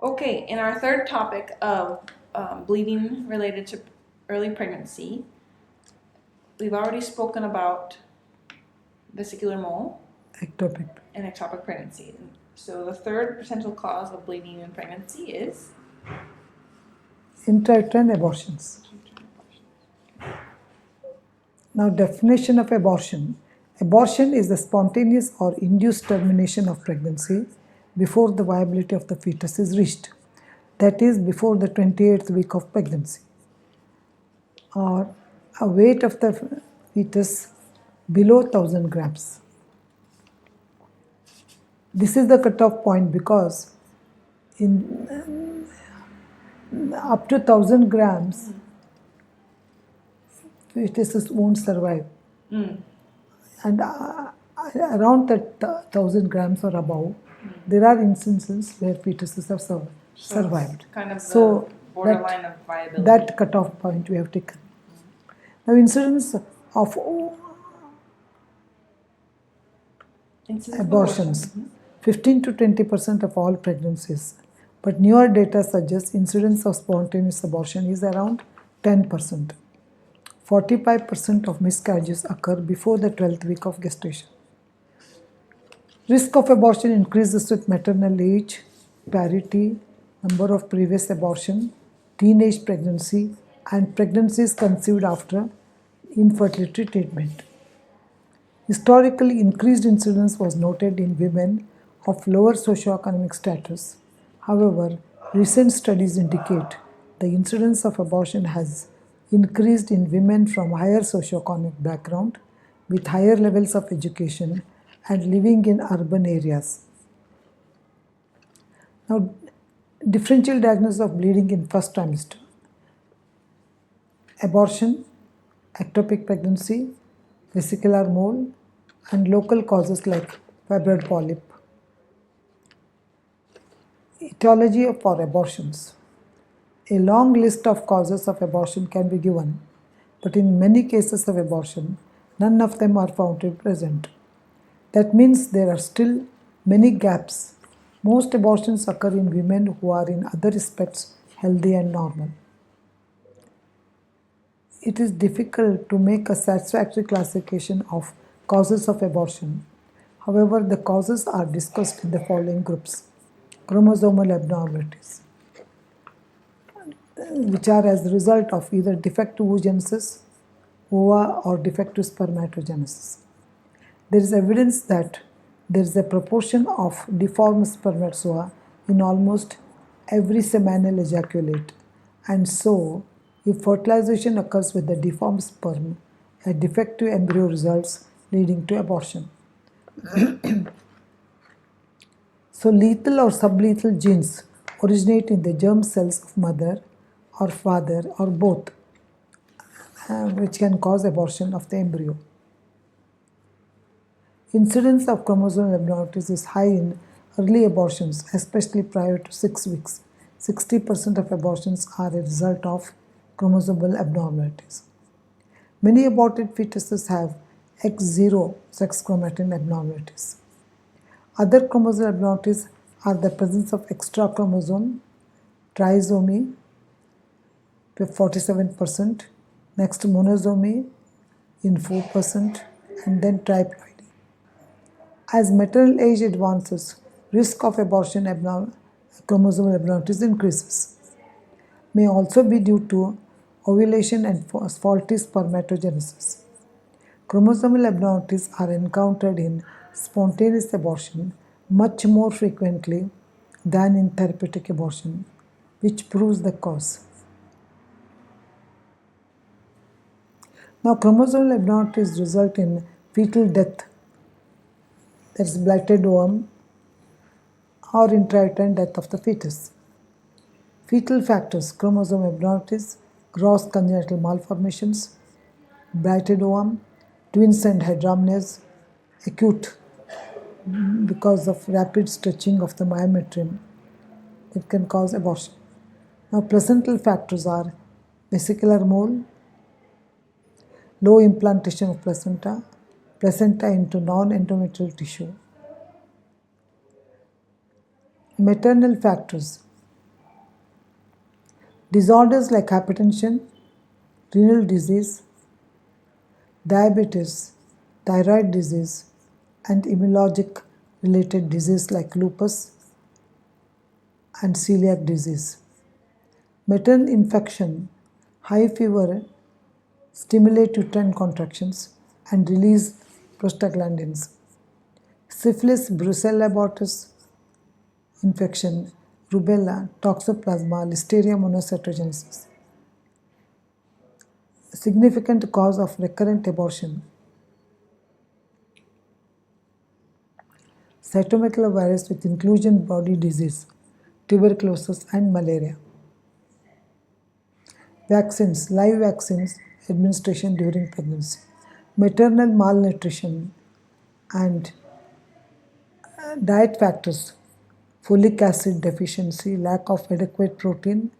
Okay, in our third topic of bleeding related to early pregnancy, we've already spoken about vesicular mole Ectopic. and ectopic pregnancy. So the third potential cause of bleeding in pregnancy is Intrauterine abortions. Now, definition of abortion. Abortion is the spontaneous or induced termination of pregnancy before the viability of the fetus is reached. That is, before the 28th week of pregnancy, or a weight of the fetus below 1000 grams. This is the cutoff point because in up to 1000 grams, fetuses won't survive. And around that 1000 grams or above, there are instances where fetuses have survived. Kind of So the borderline of viability. that cutoff point we have taken. Now, incidence of abortions, 15 to 20% of all pregnancies. But newer data suggests incidence of spontaneous abortion is around 10%. 45% of miscarriages occur before the 12th week of gestation. Risk of abortion increases with maternal age, parity, number of previous abortion, teenage pregnancy, and pregnancies conceived after infertility treatment. Historically, increased incidence was noted in women of lower socioeconomic status. However, recent studies indicate the incidence of abortion has increased in women from higher socioeconomic background with higher levels of education and living in urban areas. Now, differential diagnosis of bleeding in first trimester. Abortion, ectopic pregnancy, vesicular mole, and local causes like fibroid polyp. Etiology for abortions. A long list of causes of abortion can be given, but in many cases of abortion, none of them are found to be present. That means there are still many gaps. Most abortions occur in women who are in other respects healthy and normal. It is difficult to make a satisfactory classification of causes of abortion. However, the causes are discussed in the following groups. Chromosomal abnormalities, which are as a result of either defective oogenesis, ova, or defective spermatogenesis. There is evidence that there is a proportion of deformed spermatozoa in almost every seminal ejaculate, and so if fertilization occurs with the deformed sperm, a defective embryo results, leading to abortion. So lethal or sublethal genes originate in the germ cells of mother or father or both, which can cause abortion of the embryo. Incidence of chromosomal abnormalities is high in early abortions, especially prior to 6 weeks. 60% of abortions are a result of chromosomal abnormalities. Many aborted fetuses have X0 sex chromatin abnormalities. Other chromosomal abnormalities are the presence of extra chromosome, trisomy, 47%, next monosomy in 4%, and then triploidy. As maternal age advances, risk of abortion chromosomal abnormalities increases. May also be due to ovulation and faulty spermatogenesis. Chromosomal abnormalities are encountered in spontaneous abortion much more frequently than in therapeutic abortion, which proves the cause. Now, chromosomal abnormalities result in fetal death, that is blighted ovum, or intrauterine death of the fetus. Fetal factors, chromosome abnormalities, gross congenital malformations, blighted ovum, twins and hydramnios, acute because of rapid stretching of the myometrium that can cause abortion. Now, placental factors are vesicular mole, low implantation of placenta, placenta into non-endometrial tissue. Maternal factors, Disorders like hypertension, renal disease, diabetes, thyroid disease, and immunologic related disease like lupus and celiac disease. Maternal infection, high fever, stimulate uterine contractions and release prostaglandins. Syphilis, Brucella abortus infection, rubella, toxoplasma, listeria monocytogenesis. Significant cause of recurrent abortion. Cytomegalovirus with inclusion body disease, tuberculosis and malaria. Vaccines, live vaccines administration during pregnancy. Maternal malnutrition and diet factors, folic acid deficiency, lack of adequate protein,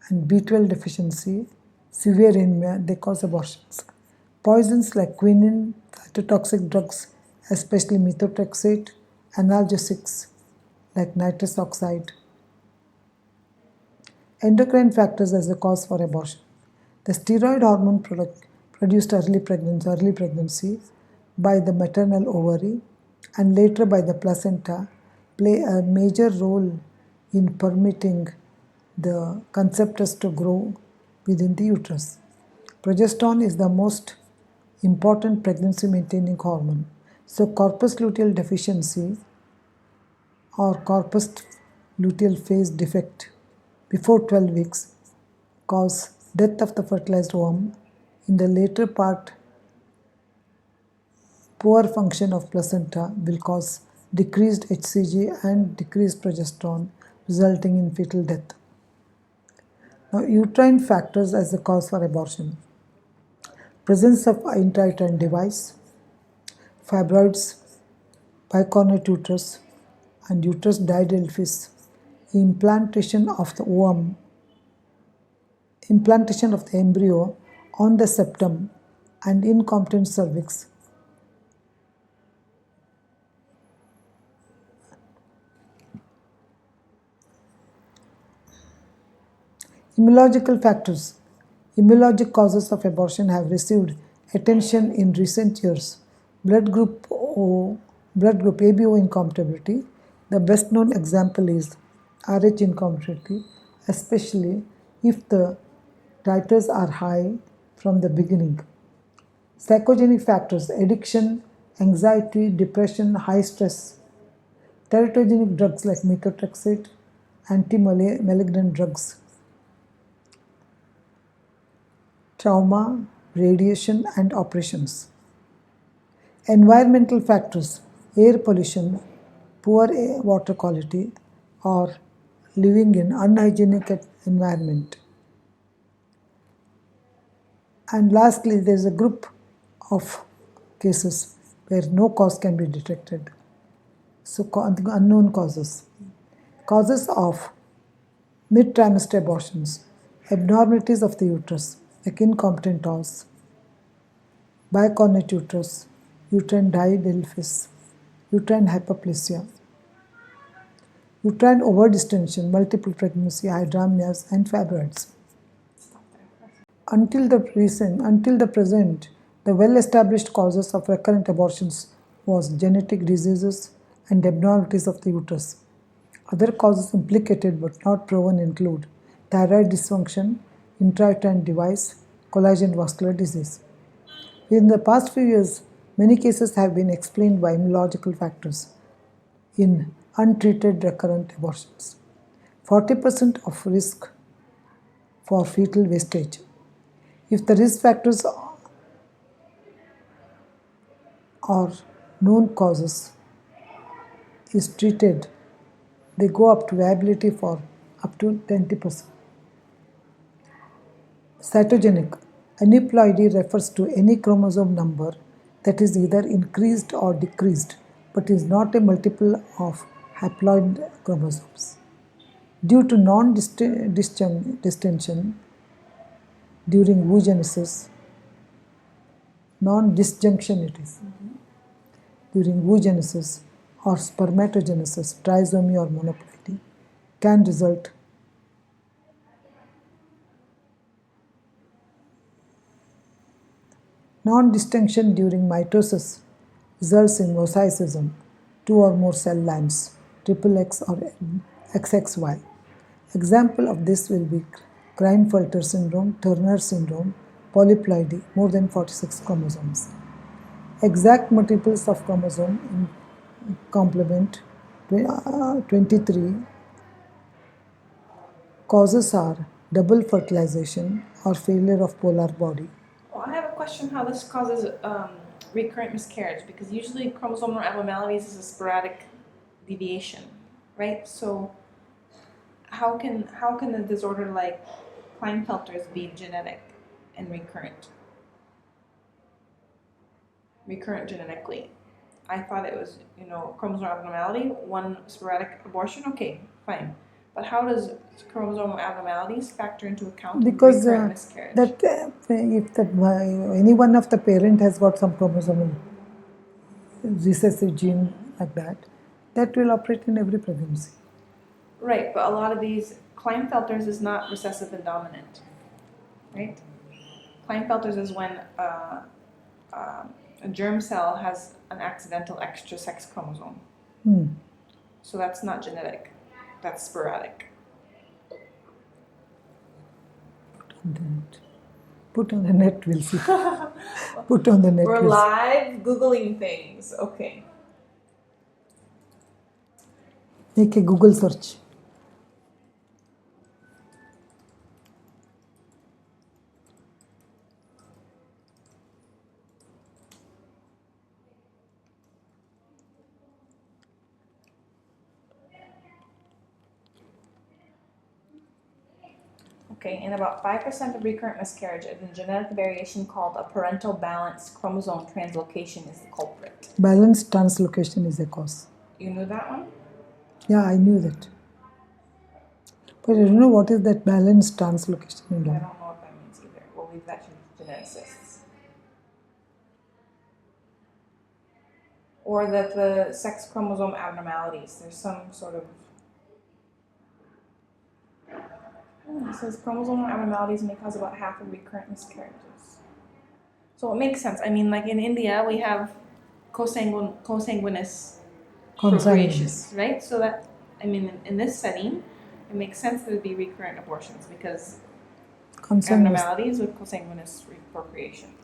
and B12 deficiency, severe anemia, they cause abortions. Poisons like quinine, cytotoxic drugs, especially methotrexate, analgesics like nitrous oxide. Endocrine factors as a cause for abortion. The steroid hormone produced early pregnancy by the maternal ovary and later by the placenta play a major role in permitting the conceptus to grow within the uterus. Progesterone is the most important pregnancy maintaining hormone. So corpus luteal deficiency or corpus luteal phase defect before 12 weeks cause death of the fertilized ovum. In the later part, poor function of placenta will cause decreased HCG and decreased progesterone, resulting in fetal death. Now, uterine factors as a cause for abortion. Presence of intrauterine device, fibroids, bicornuate uterus, and uterus diadelphys, implantation of the ovum, implantation of the embryo on the septum, and incompetent cervix. Immunological factors. Immunologic causes of abortion have received attention in recent years. Blood group ABO incompatibility. The best known example is Rh incompatibility, especially if the titers are high from the beginning. Psychogenic factors, addiction, anxiety, depression, high stress. Teratogenic drugs like methotrexate, anti-malignant drugs. Trauma, radiation, and operations. Environmental factors, air pollution, poor water quality, or living in unhygienic environment. And lastly, there is a group of cases where no cause can be detected. So unknown causes. Causes of mid-trimester abortions, abnormalities of the uterus, like incompetent os, bicornuate uterus, uterine diadelphys, uterine hyperplasia, uterine overdistension, multiple pregnancy, hydramnios, and fibroids. Until the present, the well-established causes of recurrent abortions was genetic diseases and abnormalities of the uterus. Other causes implicated but not proven include thyroid dysfunction, intrauterine device, collagen vascular disease. In the past few years, many cases have been explained by immunological factors in untreated recurrent abortions. 40% of risk for fetal wastage. If the risk factors or known causes is treated, they go up to viability for up to 20%. Cytogenic. Aneuploidy refers to any chromosome number that is either increased or decreased but is not a multiple of haploid chromosomes. Due to non-disjunction during oogenesis, during oogenesis or spermatogenesis, trisomy or monoploidy can result Non-distinction during mitosis results in mosaicism, 2 or more cell lines, XXX or XXY. Example of this will be Klinefelter syndrome, Turner syndrome, polyploidy, more than 46 chromosomes. Exact multiples of chromosome in complement 23. Causes are double fertilization or failure of polar body. Well, I have a question how this causes recurrent miscarriage, because usually chromosomal abnormalities is a sporadic deviation, right? So how can a disorder like Klinefelter's be genetic and recurrent genetically? I thought it was, chromosomal abnormality, one sporadic abortion, okay, fine. But how does chromosomal abnormalities factor into account Because recurrent miscarriage? if any one of the parent has got some chromosomal recessive gene like that will operate in every pregnancy. Right, but a lot of these Klinefelter's is not recessive and dominant, right? Klinefelter's is when a germ cell has an accidental extra sex chromosome. So that's not genetic, that's sporadic. Put on the net, we'll see. Put on the net. We're live Googling things, okay. Make a Google search. Okay, in about 5% of recurrent miscarriage, a genetic variation called a parental balanced chromosome translocation is the culprit. Balanced translocation is the cause. You knew that one? Yeah, I knew that. But I don't know what is that balanced translocation. I don't know what that means either. We'll leave that to geneticists. Or that the sex chromosome abnormalities, there's some sort of... It says chromosomal abnormalities may cause about half of recurrent miscarriages. So it makes sense. I mean, like in India, we have consanguineous procreations, right? So that, I mean, in this setting, it makes sense that it would be recurrent abortions because abnormalities with consanguineous procreation.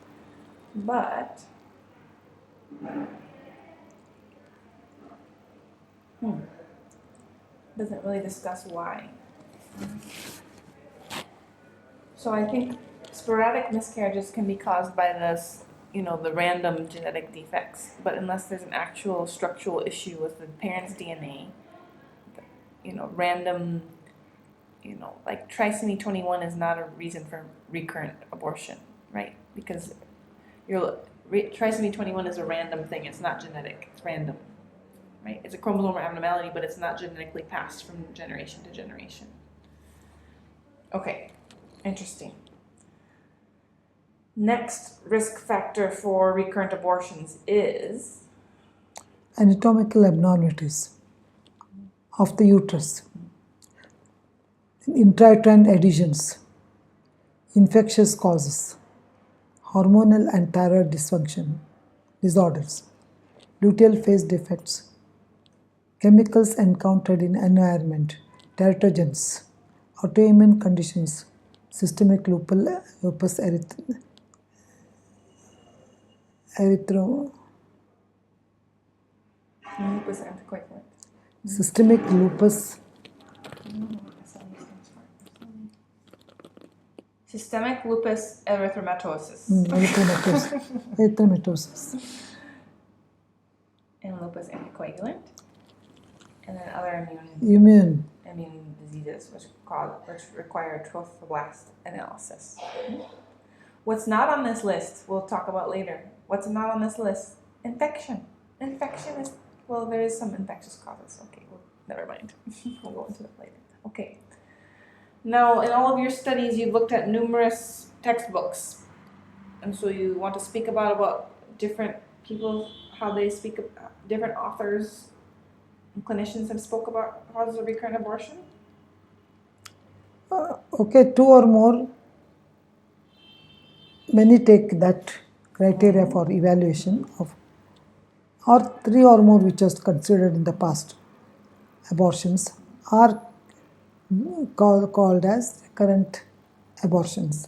But doesn't really discuss why. So I think sporadic miscarriages can be caused by this, the random genetic defects. But unless there's an actual structural issue with the parent's DNA, random, like trisomy 21 is not a reason for recurrent abortion, right? Because trisomy 21 is a random thing. It's not genetic. It's random, right? It's a chromosomal abnormality, but it's not genetically passed from generation to generation. Okay. Interesting. Next risk factor for recurrent abortions is anatomical abnormalities of the uterus, intrauterine adhesions, infectious causes, hormonal and thyroid dysfunction disorders, luteal phase defects, chemicals encountered in environment, teratogens, autoimmune conditions, systemic lupus systemic lupus systemic lupus erythematosus. Erythematosus. And lupus anticoagulant. And then other immune diseases which require trophoblast analysis. What's not on this list, we'll talk about later. What's not on this list? Infection. Infection is, well, there is some infectious causes. Okay, well, never mind. We'll go into it later. Okay. Now, in all of your studies, you've looked at numerous textbooks. And so you want to speak about different people, how they speak about different authors and clinicians have spoke about causes of recurrent abortion? Okay, 2 or more. Many take that criteria for evaluation of, or 3 or more which was considered in the past abortions are called as recurrent abortions.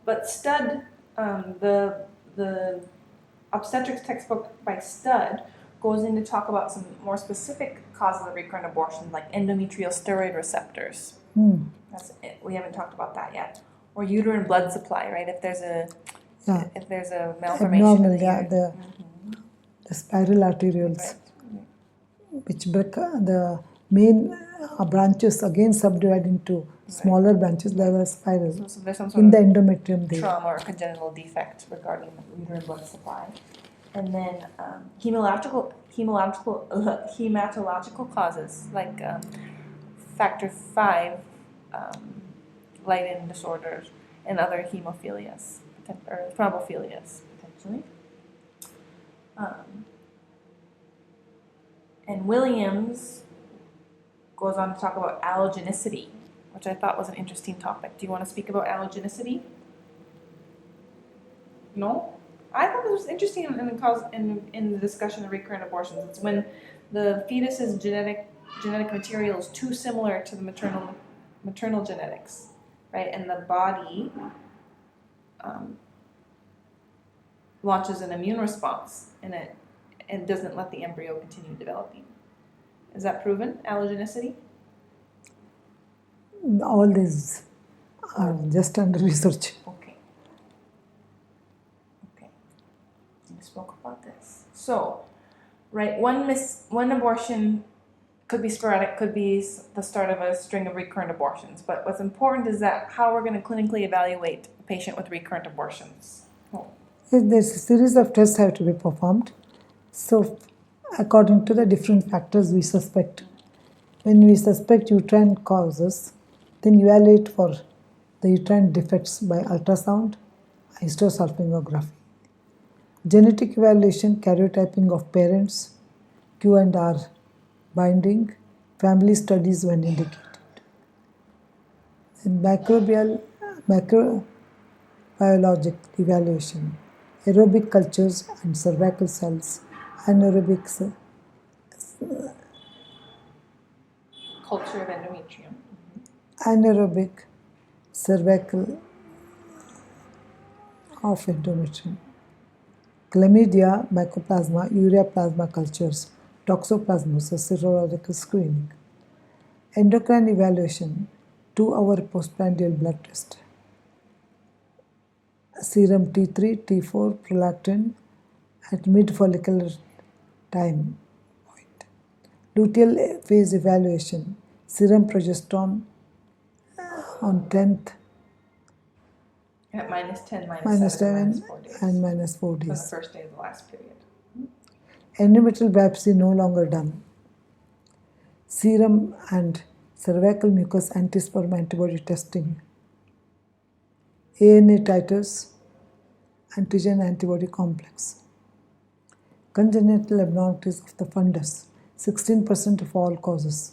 But Stud, the obstetrics textbook by Stud goes in to talk about some more specific causes of recurrent abortions, like endometrial steroid receptors. That's it. We haven't talked about that yet. Or uterine blood supply, right? If there's a malformation in the uterus. The spiral arterioles, Right. which break the main branches again subdivide into smaller branches. There are spirals So there's some sort in the of endometrium there. trauma or congenital defect regarding uterine blood supply. And then hematological causes like factor V, Leiden disorders, and other hemophilias or thrombophilias potentially. And Williams goes on to talk about allogenicity, which I thought was an interesting topic. Do you want to speak about allogenicity? No? I thought it was interesting in the discussion of recurrent abortions. It's when the fetus's genetic material is too similar to the maternal genetics, right? And the body launches an immune response and doesn't let the embryo continue developing. Is that proven, allogenicity? All these are just under research. Okay. We spoke about this. So, right, one abortion could be sporadic, could be the start of a string of recurrent abortions. But what's important is that how we're going to clinically evaluate a patient with recurrent abortions. There's a series of tests have to be performed. So, according to the different factors we suspect. When we suspect uterine causes, then evaluate for the uterine defects by ultrasound, hysterosalpingography. Genetic evaluation, karyotyping of parents, Q&R binding, family studies when indicated. And macrobiologic evaluation, aerobic cultures and cervical cells, anaerobic Culture of endometrium. anaerobic cervical of endometrium, chlamydia, mycoplasma, ureaplasma cultures, toxoplasmosis, serological screening, endocrine evaluation, 2-hour postprandial blood test, serum T3, T4, prolactin at mid-follicular time point, luteal phase evaluation, serum progesterone on 10th, At -10, minus -7, 7 -4 days. and minus 4 For the days. first day of the last period. Endometrial biopsy no longer done. Serum and cervical mucus anti-sperm antibody testing. ANA titers, antigen antibody complex. Congenital abnormalities of the fundus, 16% of all causes.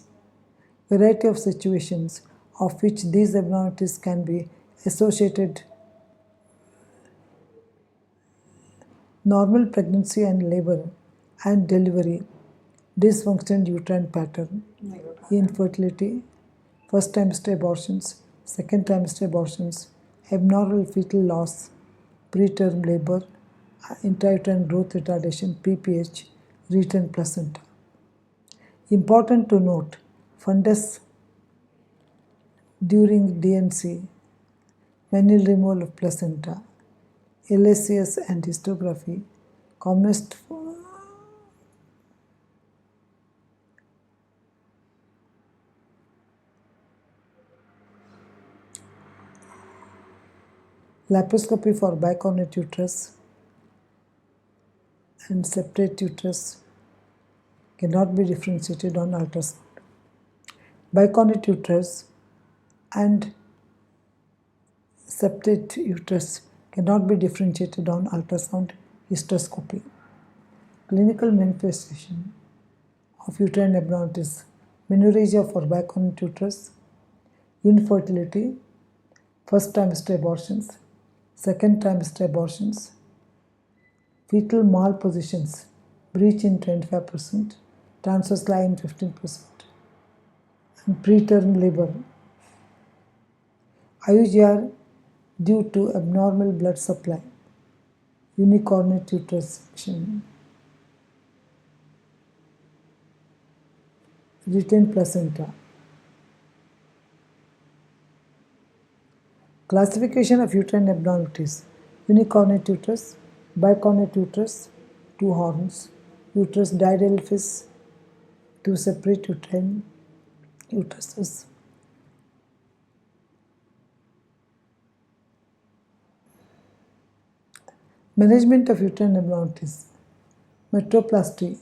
Variety of situations of which these abnormalities can be associated. Normal pregnancy and labor and delivery, dysfunctional uterine pattern, infertility, first trimester abortions, second trimester abortions, abnormal fetal loss, preterm labor, intrauterine growth retardation, PPH, retained placenta. Important to note, fundus during DNC, manual removal of placenta, LACS and histography, commonest laparoscopy for bicornate uterus and separate uterus cannot be differentiated on ultrasound. Bicornate uterus and separate uterus cannot be differentiated on ultrasound hysteroscopy. Clinical manifestation of uterine abnormalities, menorrhagia for bicornate uterus, infertility, first trimester abortions, second trimester abortions, fetal malpositions, breech in 25%, transverse lie in 15%, and preterm labor. IUGR due to abnormal blood supply, unicornate uterus section, retained placenta. Classification of uterine abnormalities: unicornate uterus, bicornate uterus, 2 horns, uterus didelphys, 2 separate uterine uteruses. Management of uterine abnormalities: metroplasty,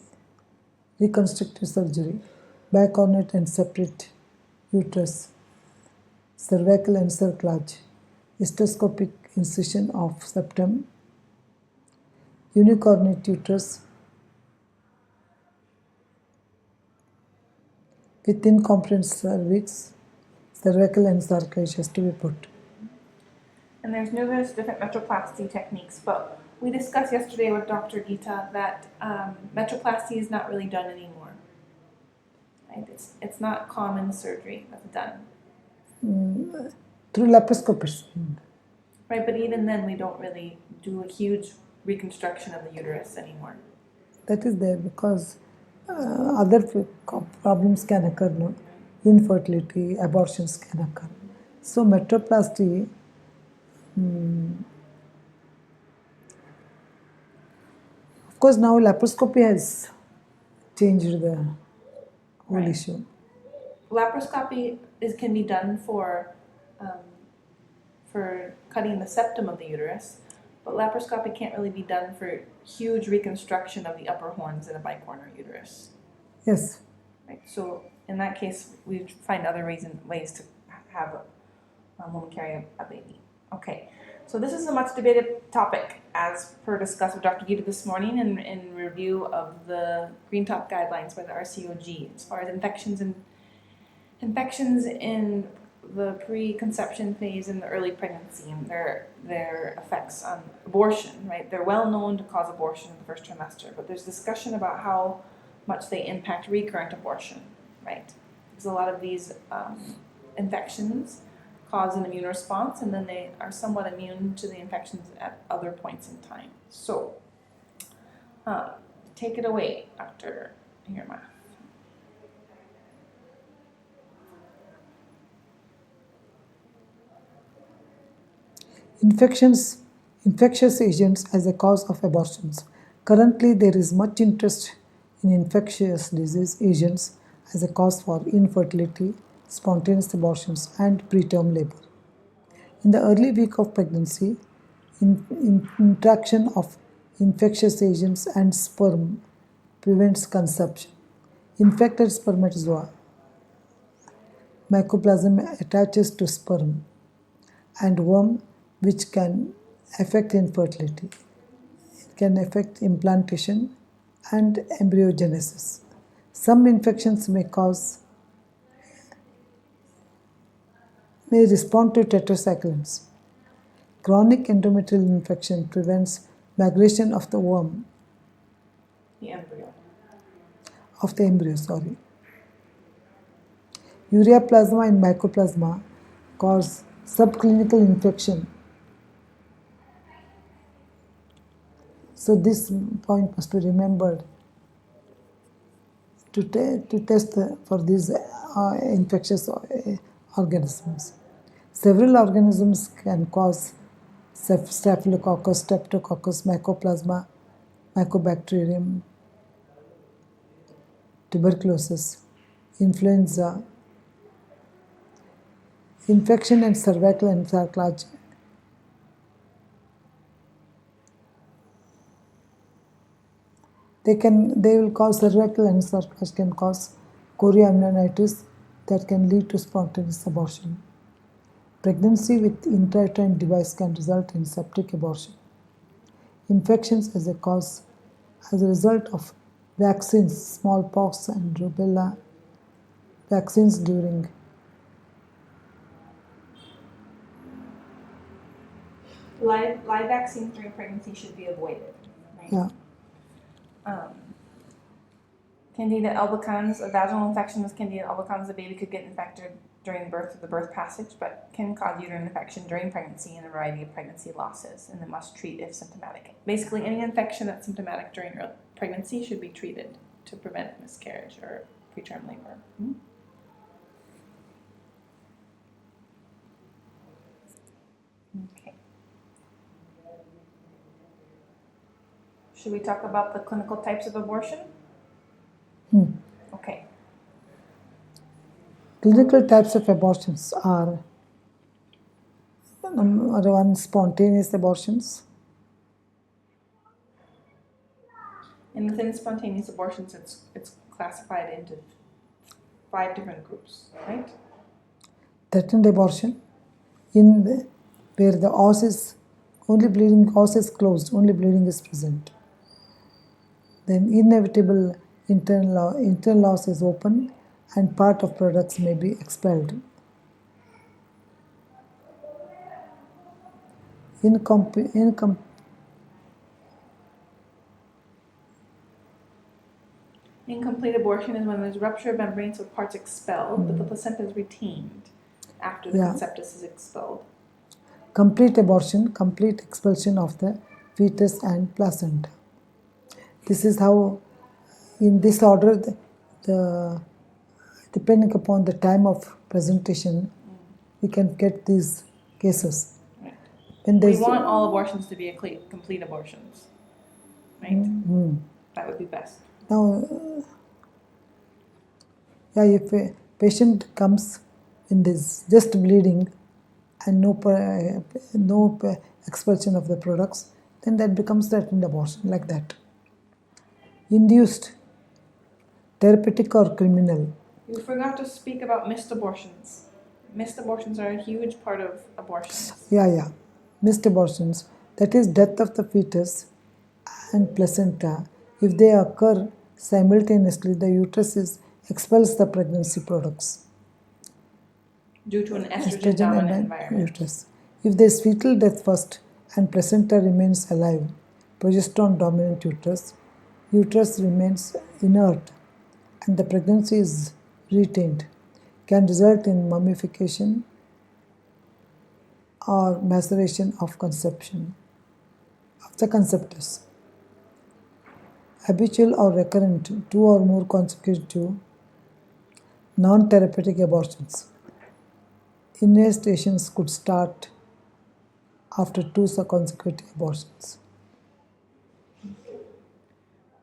reconstructive surgery, bicornate and separate uterus, cervical encerclage, hysteroscopic incision of septum, unicornate uterus with incompetent cervix, cervical encerclage has to be put. And there's numerous different metroplasty techniques, but we discussed yesterday with Dr. Gita that metroplasty is not really done anymore. Right? It's not common surgery that's done. Through laparoscopy. Right, but even then we don't really do a huge reconstruction of the uterus anymore. That is there because other problems can occur, no? Infertility, abortions can occur. So metroplasty, of course now laparoscopy has changed the whole Right. issue. Laparoscopy can be done for cutting the septum of the uterus, but laparoscopy can't really be done for huge reconstruction of the upper horns in a bicorner uterus. Yes. Right. So in that case, we find other ways to have a woman carry a baby. Okay. So this is a much debated topic, as per discussed with Dr. Gita this morning in review of the Green Top guidelines by the RCOG as far as infections in the preconception phase and the early pregnancy and their effects on abortion, right? They're well known to cause abortion in the first trimester, but there's discussion about how much they impact recurrent abortion, right? Because a lot of these infections cause an immune response, and then they are somewhat immune to the infections at other points in time. So, take it away, Dr. Hirma. Infectious agents as a cause of abortions. Currently, there is much interest in infectious disease agents as a cause for infertility, spontaneous abortions, and preterm labor. In the early week of pregnancy, interaction of infectious agents and sperm prevents conception. Infected spermatozoa, mycoplasma attaches to sperm and worm, which can affect infertility. It can affect implantation and embryogenesis. Some infections may respond to tetracyclines. Chronic endometrial infection prevents migration of the worm. Of the embryo, sorry. Ureaplasma and mycoplasma cause subclinical infection. So this point must be remembered to test for these infectious organisms. Several organisms can cause Staphylococcus, Streptococcus, Mycoplasma, Mycobacterium, tuberculosis, influenza, infection and cervical encerclage. They will cause cervical encerclage, can cause chorioamnionitis that can lead to spontaneous abortion. Pregnancy with intrauterine device can result in septic abortion. Infections as a result of vaccines, smallpox and rubella vaccines Live vaccines during pregnancy should be avoided. Right? Yeah. Candida albicans, a vaginal infection with Candida albicans, the baby could get infected during birth or the birth passage, but can cause uterine infection during pregnancy and a variety of pregnancy losses, and they must treat if symptomatic. Basically, any infection that's symptomatic during pregnancy should be treated to prevent miscarriage or preterm labor. Okay. Should we talk about the clinical types of abortion? Okay. Clinical types of abortions are one, spontaneous abortions. And within spontaneous abortions, it's classified into 5 different groups, right? Threatened abortion, where the os is closed, only bleeding is present. Then inevitable internal os is open and part of products may be expelled. Incomplete abortion is when there's rupture of membranes with parts expelled, but the placenta is retained after the conceptus is expelled. Complete abortion, complete expulsion of the fetus and placenta. This is how, in this order, depending upon the time of presentation, we can get these cases. Right. When We want all abortions to be complete abortions, right? That would be best. Now, if a patient comes in this just bleeding and no expulsion of the products, then that becomes threatened abortion, like that. Induced, therapeutic or criminal. You forgot to speak about missed abortions. Missed abortions are a huge part of abortions. Yeah. Missed abortions, that is death of the fetus and placenta. If they occur simultaneously, the uterus expels the pregnancy products. Due to an estrogen-dominant environment. Uterus. If there is fetal death first and placenta remains alive, progesterone-dominant uterus remains inert and the pregnancy is retained, can result in mummification or maceration of conception of the conceptus. Habitual or recurrent 2 or more consecutive non-therapeutic abortions. Inestations could start after 2 consecutive abortions.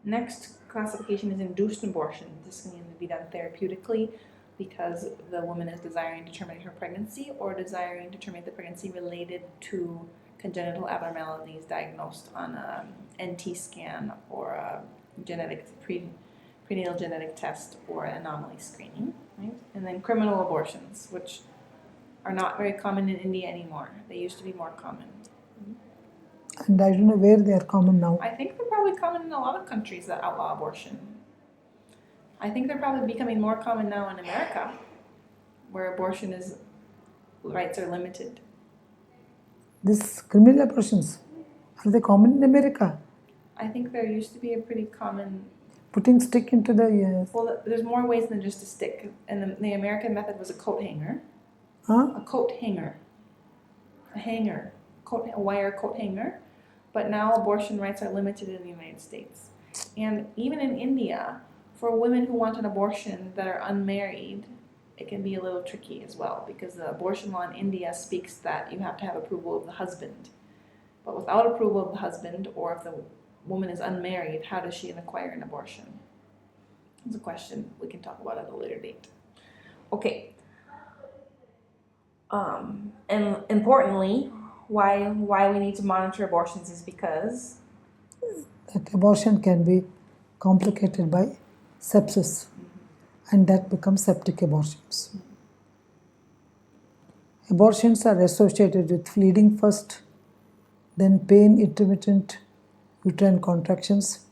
Next classification is induced abortion. This can either be done therapeutically because the woman is desiring to terminate her pregnancy or desiring to terminate the pregnancy related to congenital abnormalities diagnosed on a NT scan or a prenatal genetic test or anomaly screening, right? And then criminal abortions, which are not very common in India anymore. They used to be more common. And I don't know where they are common now. I think they're probably common in a lot of countries that outlaw abortion. I think they're probably becoming more common now in America, where abortion rights are limited. These criminal abortions, are they common in America? I think there used to be a pretty common... Putting stick into the... Well, there's more ways than just a stick. And the American method was a coat hanger. Huh? A coat hanger. A hanger. A wire coat hanger. But now abortion rights are limited in the United States. And even in India, for women who want an abortion that are unmarried, it can be a little tricky as well, because the abortion law in India speaks that you have to have approval of the husband. But without approval of the husband, or if the woman is unmarried, how does she acquire an abortion? It's a question we can talk about at a later date. Okay. And importantly, why we need to monitor abortions is because that abortion can be complicated by sepsis, and that becomes septic abortions. Abortions are associated with bleeding first, then pain, intermittent uterine contractions.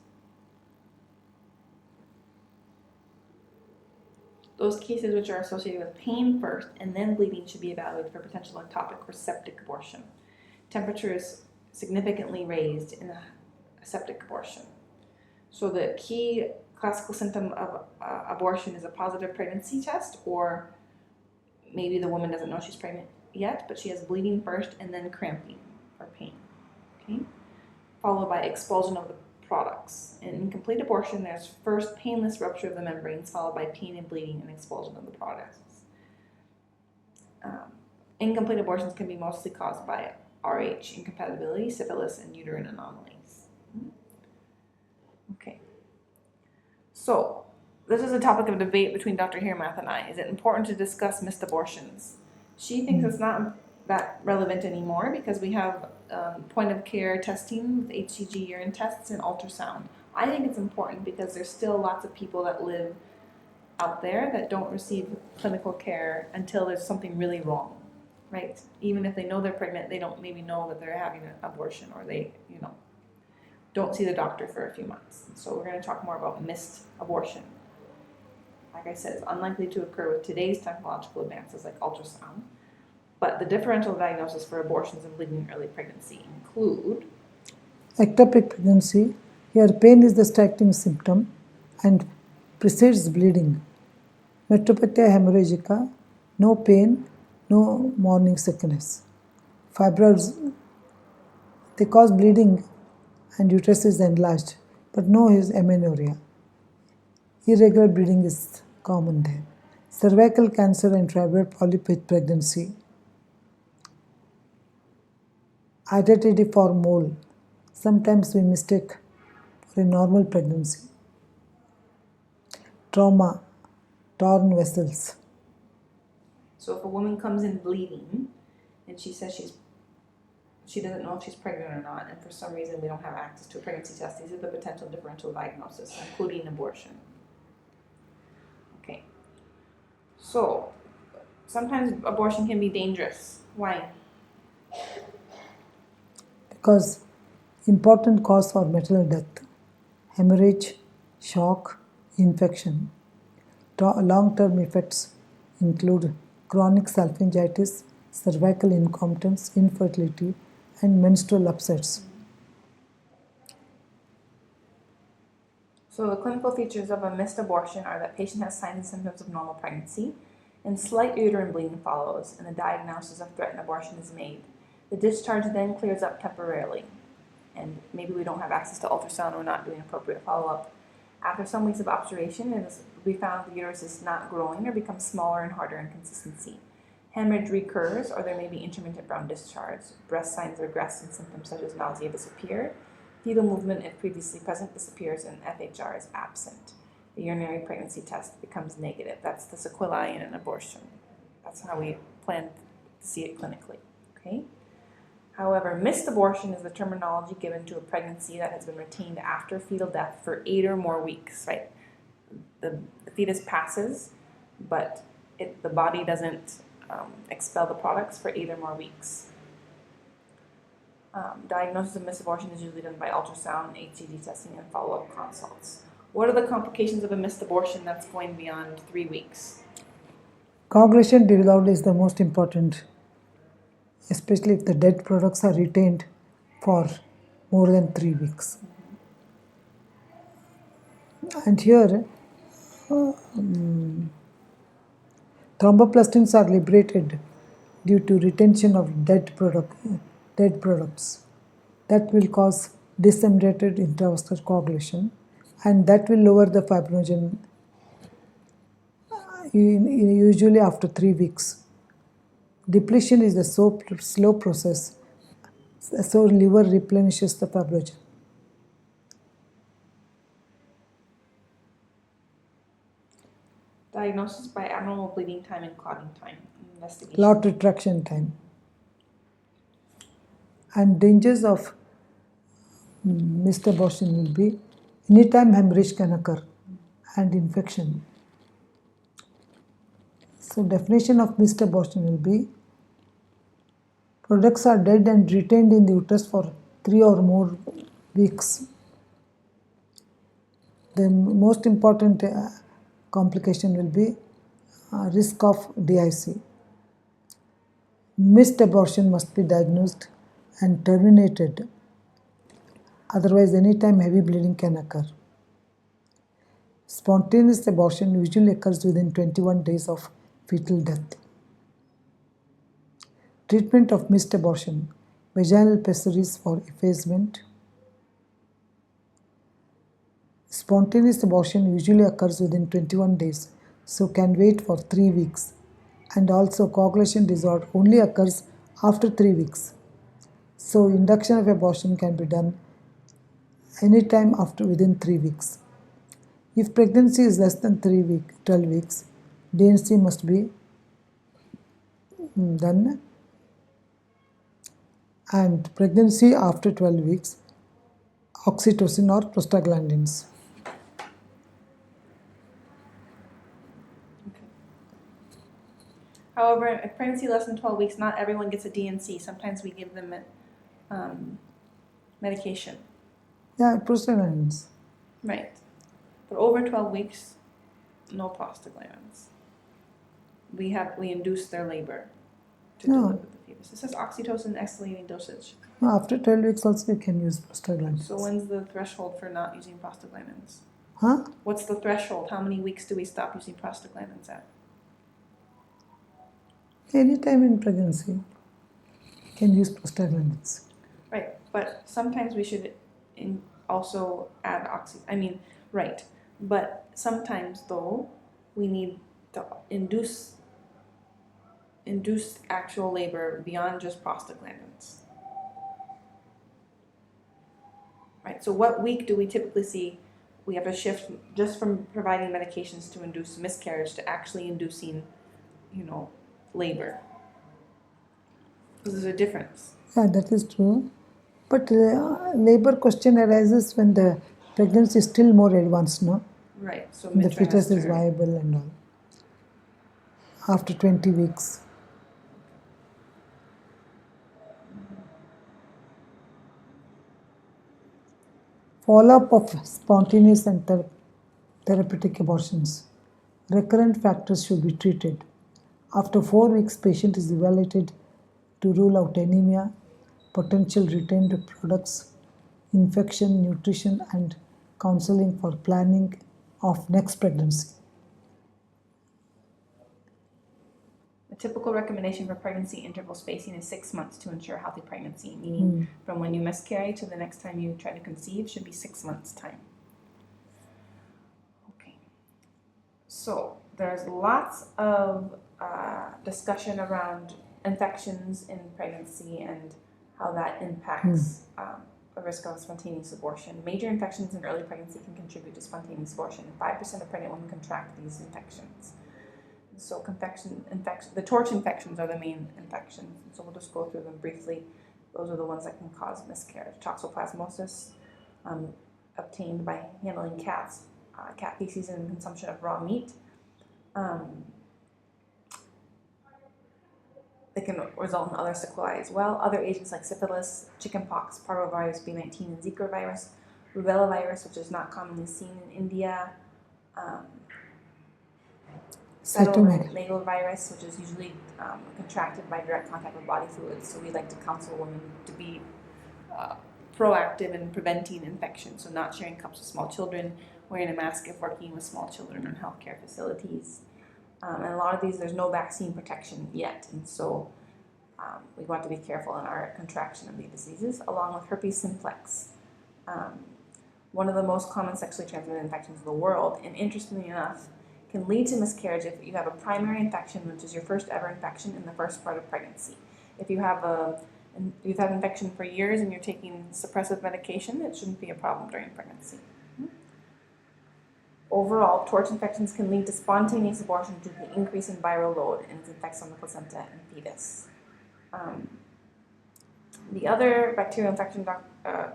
Those cases which are associated with pain first and then bleeding should be evaluated for potential ectopic or septic abortion. temperature is significantly raised in a septic abortion. So the key classical symptom of abortion is a positive pregnancy test, or maybe the woman doesn't know she's pregnant yet, but she has bleeding first and then cramping or pain, okay? Followed by expulsion of the products. In incomplete abortion, there's first painless rupture of the membranes, followed by pain and bleeding and expulsion of the products. Incomplete abortions can be mostly caused by Rh incompatibility, syphilis, and uterine anomalies. Okay. So, this is a topic of debate between Dr. Hirmath and I. Is it important to discuss missed abortions? She thinks it's not that relevant anymore because we have point of care testing with HCG urine tests and ultrasound. I think it's important because there's still lots of people that live out there that don't receive clinical care until there's something really wrong, right? Even if they know they're pregnant, they don't maybe know that they're having an abortion, or they, don't see the doctor for a few months. So we're going to talk more about missed abortion. Like I said, it's unlikely to occur with today's technological advances like ultrasound, but the differential diagnosis for abortions and bleeding in early pregnancy include ectopic pregnancy. Here pain is the starting symptom and precedes bleeding. Metropathia hemorrhagica, no pain, no morning sickness. Fibroids, they cause bleeding and uterus is enlarged, but no amenorrhea. Irregular bleeding is common there. Cervical cancer and fibroid polyp with pregnancy. Identity for mole. Sometimes we mistake for a normal pregnancy. Trauma, torn vessels. So if a woman comes in bleeding and she says she doesn't know if she's pregnant or not, and for some reason we don't have access to a pregnancy test, these are the potential differential diagnoses, including abortion. Okay. So sometimes abortion can be dangerous. Why? Because important cause for maternal death: hemorrhage, shock, infection. Long-term effects include chronic salpingitis, cervical incompetence, infertility, and menstrual upsets. So the clinical features of a missed abortion are that patient has signs and symptoms of normal pregnancy, and slight uterine bleeding follows, and the diagnosis of threatened abortion is made. The discharge then clears up temporarily, and maybe we don't have access to ultrasound or not doing appropriate follow-up. After some weeks of observation, it will be found the uterus is not growing or becomes smaller and harder in consistency. Hemorrhage recurs, or there may be intermittent brown discharge. Breast signs regress and symptoms such as nausea disappear. Fetal movement, if previously present, disappears, and FHR is absent. The urinary pregnancy test becomes negative. That's the sequelae in an abortion. That's how we plan to see it clinically. Okay? However, missed abortion is the terminology given to a pregnancy that has been retained after fetal death for 8 or more weeks, right? The fetus passes, but the body doesn't expel the products for 8 or more weeks. Diagnosis of missed abortion is usually done by ultrasound, HCG testing, and follow-up consults. What are the complications of a missed abortion that's going beyond 3 weeks? Coagulation disorder is the most important, especially if the dead products are retained for more than 3 weeks. And here, thromboplastins are liberated due to retention of dead products. That will cause disseminated intravascular coagulation, and that will lower the fibrinogen usually after 3 weeks. Depletion is a slow process, so liver replenishes the fibrinogen. Diagnosis by abnormal bleeding time and clotting time. Investigation. Clot retraction time. And dangers of missed abortion will be anytime hemorrhage can occur and infection. So definition of missed abortion will be products are dead and retained in the uterus for 3 or more weeks. The most important complication will be risk of DIC. Missed abortion must be diagnosed and terminated. Otherwise, anytime heavy bleeding can occur. Spontaneous abortion usually occurs within 21 days of fetal death. Treatment of missed abortion: vaginal pessaries for effacement. Spontaneous abortion usually occurs within 21 days, so can wait for 3 weeks. And also, coagulation disorder only occurs after 3 weeks. So, induction of abortion can be done anytime after within 3 weeks. If pregnancy is less than 12 weeks, D&C must be done. And pregnancy after 12 weeks, oxytocin or prostaglandins. However, if pregnancy less than 12 weeks, not everyone gets a DNC. Sometimes we give them medication. Yeah, prostaglandins. Right. But over 12 weeks, no prostaglandins. We induce their labor to No. deliver the fetus. It says oxytocin escalating dosage. No, after 12 weeks also you can use prostaglandins. So when's the threshold for not using prostaglandins? Huh? What's the threshold? How many weeks do we stop using prostaglandins at? Anytime in pregnancy, you can use prostaglandins. Right, but sometimes we should also add right. But sometimes though, we need to induce actual labor beyond just prostaglandins. Right, so what week do we typically see we have a shift just from providing medications to induce miscarriage to actually inducing, labor? Because there's a difference. Yeah, that is true. But labor question arises when the pregnancy is still more advanced, no? Right, so The fetus is mid-trimester. viable and all. After 20 weeks. Follow-up of spontaneous and therapeutic abortions. Recurrent factors should be treated. After 4 weeks, patient is evaluated to rule out anemia, potential retained products, infection, nutrition, and counseling for planning of next pregnancy. The typical recommendation for pregnancy interval spacing is 6 months to ensure healthy pregnancy, meaning from when you miscarry to the next time you try to conceive should be 6 months' time. Okay. So there's lots of discussion around infections in pregnancy and how that impacts the risk of spontaneous abortion. Major infections in early pregnancy can contribute to spontaneous abortion. 5% of pregnant women contract these infections. So the torch infections are the main infections. So we'll just go through them briefly. Those are the ones that can cause miscarriage. Toxoplasmosis, obtained by handling cats, cat feces, and consumption of raw meat. They can result in other sequelae as well. Other agents like syphilis, chickenpox, parvovirus B19, and Zika virus, rubella virus, which is not commonly seen in India. Cytomegalovirus virus, which is usually contracted by direct contact with body fluids. So we like to counsel women to be proactive in preventing infection. So not sharing cups with small children, wearing a mask if working with small children in healthcare facilities. And a lot of these, there's no vaccine protection yet. And so we want to be careful in our contraction of these diseases, along with herpes simplex. One of the most common sexually transmitted infections in the world, and interestingly enough, can lead to miscarriage if you have a primary infection, which is your first ever infection in the first part of pregnancy. If you've had infection for years and you're taking suppressive medication, it shouldn't be a problem during pregnancy. Overall, torch infections can lead to spontaneous abortion due to the increase in viral load and its effects on the placenta and fetus. The other bacterial infection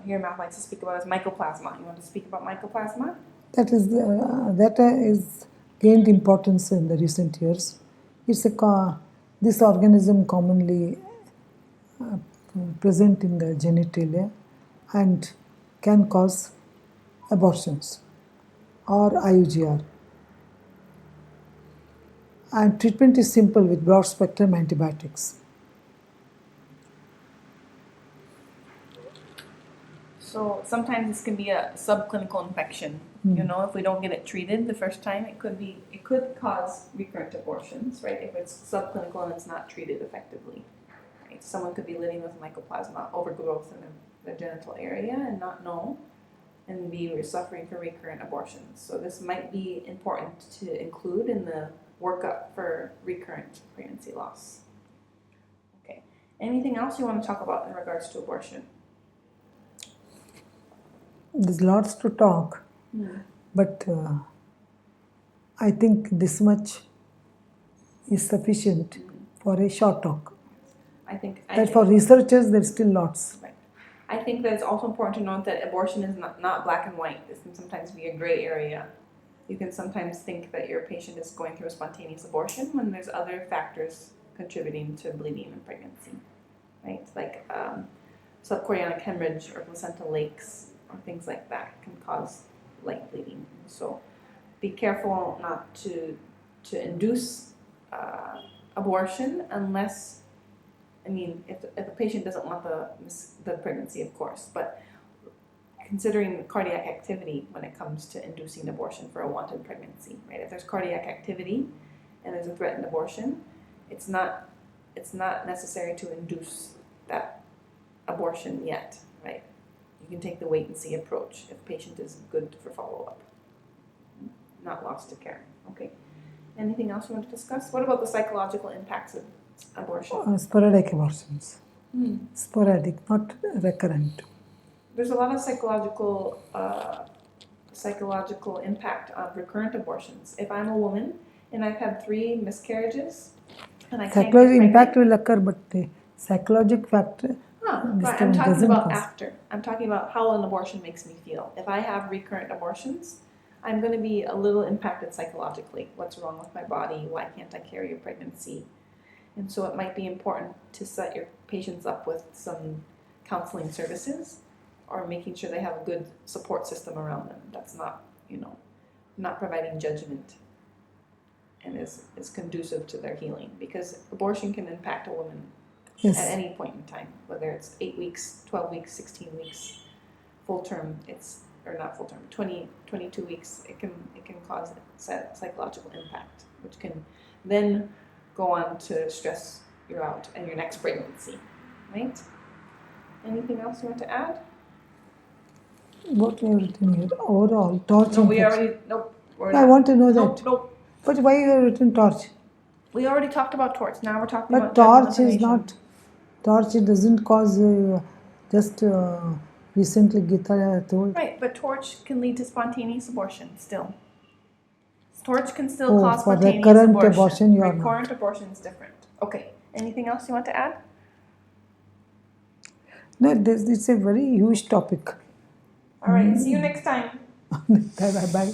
here Matt likes to speak about is mycoplasma. You want to speak about mycoplasma? That is gained importance in the recent years. It's this organism commonly present in the genitalia and can cause abortions or IUGR. And treatment is simple with broad spectrum antibiotics. So sometimes this can be a subclinical infection. You know, if we don't get it treated the first time, it could cause recurrent abortions, right? If it's subclinical and it's not treated effectively. Right? Someone could be living with mycoplasma overgrowth in the genital area and not know, and be suffering from recurrent abortions. So this might be important to include in the workup for recurrent pregnancy loss. Okay. Anything else you want to talk about in regards to abortion? There's lots to talk, but I think this much is sufficient for a short talk. I think For researchers, there's still lots. Right. I think that it's also important to note that abortion is not black and white. This can sometimes be a gray area. You can sometimes think that your patient is going through a spontaneous abortion when there's other factors contributing to bleeding in pregnancy, right? Like subchorionic hemorrhage or placental lakes or things like that can cause light bleeding. So be careful not to induce abortion unless, I mean, if the patient doesn't want the pregnancy, of course, but considering cardiac activity when it comes to inducing abortion for a wanted pregnancy, right? If there's cardiac activity and there's a threatened abortion, it's not necessary to induce that abortion yet, right? You can take the wait and see approach if the patient is good for follow-up, not lost to care. Okay. Anything else you want to discuss? What about the psychological impacts of abortion? Sporadic abortions. Sporadic, not recurrent. There's a lot of psychological impact of recurrent abortions. If I'm a woman and I've had 3 miscarriages and I can't get pregnant, impact will occur, but the psychological factor. Right. I'm talking about after. I'm talking about how an abortion makes me feel. If I have recurrent abortions, I'm going to be a little impacted psychologically. What's wrong with my body? Why can't I carry a pregnancy? And so it might be important to set your patients up with some counseling services or making sure they have a good support system around them that's not, not providing judgment and is conducive to their healing. Because abortion can impact a woman at any point in time, whether it's 8 weeks, 12 weeks, 16 weeks, full term, or not full term, 22 weeks, it can cause psychological impact, which can then go on to stress you out in your next pregnancy, right? Anything else you want to add? What we have written here, overall, torch. No, we already, nope. I want to know that. Nope. But why you have written torch? We already talked about torch, now we're talking but about torch is not, torch it doesn't cause just recently Gita told. Right, but torch can lead to spontaneous abortion still. Torch can still cause spontaneous abortion. Recurrent abortion is different. Okay, anything else you want to add? No, it's a very huge topic. All right, see you next time. Bye.